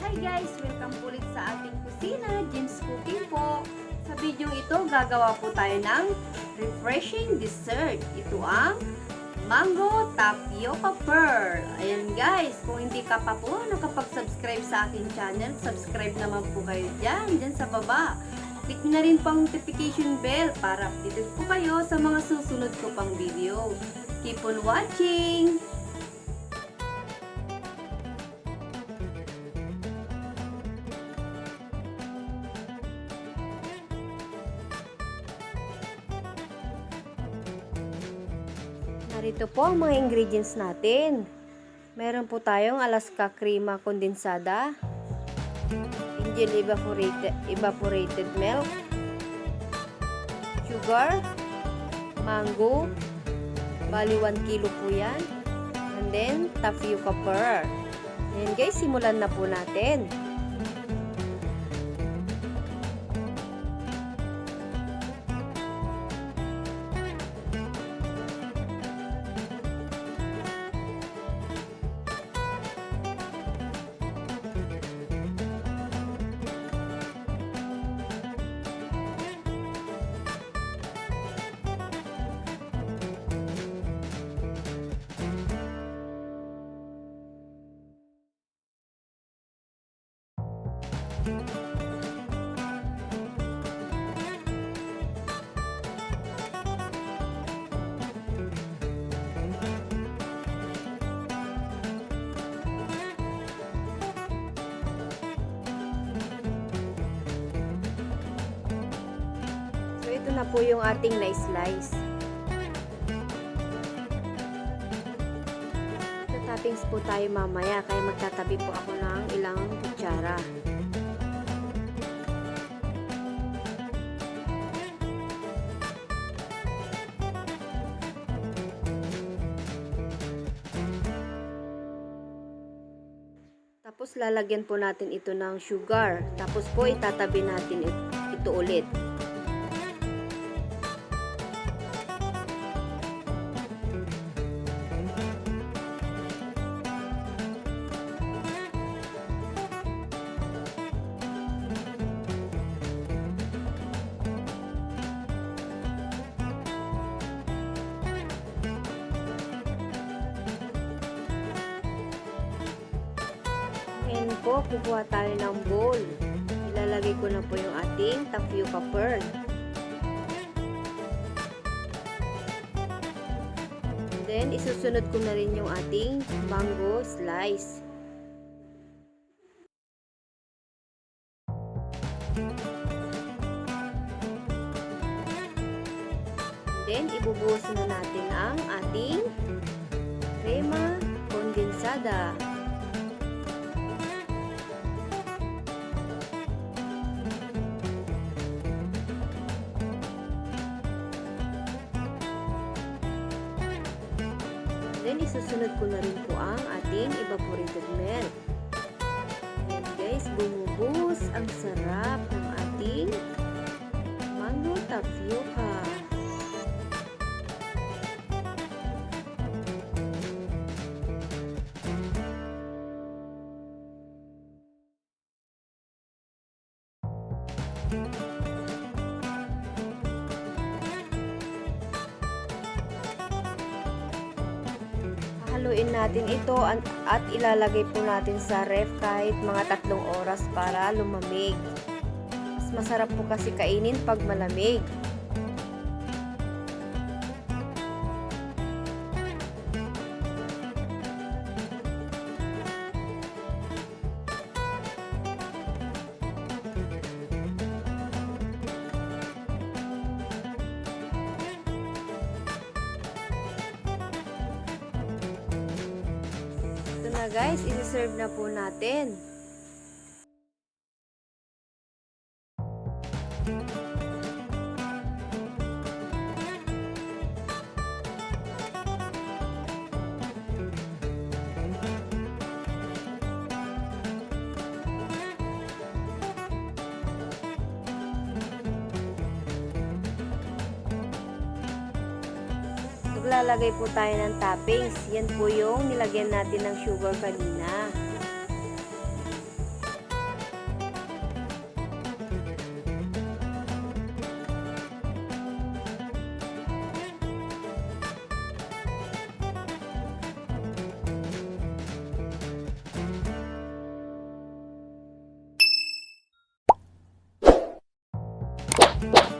Hi guys! Welcome ulit sa ating kusina, Jim's Cooking po. Sa video ito, gagawa po tayo ng refreshing dessert. Ito ang mango tapioca pearl. Ayan guys, kung hindi ka pa po nakapag-subscribe sa aking channel, subscribe naman po kayo dyan sa baba. Click na rin pang notification bell para updated po kayo sa mga susunod ko pang video. Keep on watching! Narito po ang mga ingredients natin. Meron po tayong Alaska Crema Kondensada, Indian evaporated milk, sugar, mango, bali 1 kilo po yan, and then tapioca pearl. Ayan guys, simulan na po natin. So ito na po yung ating na-slice. Toppings po tayo mamaya, kaya magtatabi po ako ng ilang kutsara. Tapos lalagyan po natin ito ng sugar. Tapos po itatabi natin ito ulit. Ngayon po, kukuha tayo ng bowl. Ilalagay ko na po yung ating tapioca pearl. And then, isusunod ko na rin yung ating mango slice. And then, ibubuhos na natin ang ating crema kondensada. Then, isusunod ko na rin po ang ating evaporated milk. Ayan guys, bumubuhos ang sarap ng ating mango tapioca. Haluin natin ito at ilalagay po natin sa ref kahit mga 3 oras para lumamig. Mas masarap po kasi kainin pag malamig. Na guys, isi-serve na po natin. Maglalagay po tayo ng toppings. Yan po yung nilagyan natin ng sugar kanina. Bye!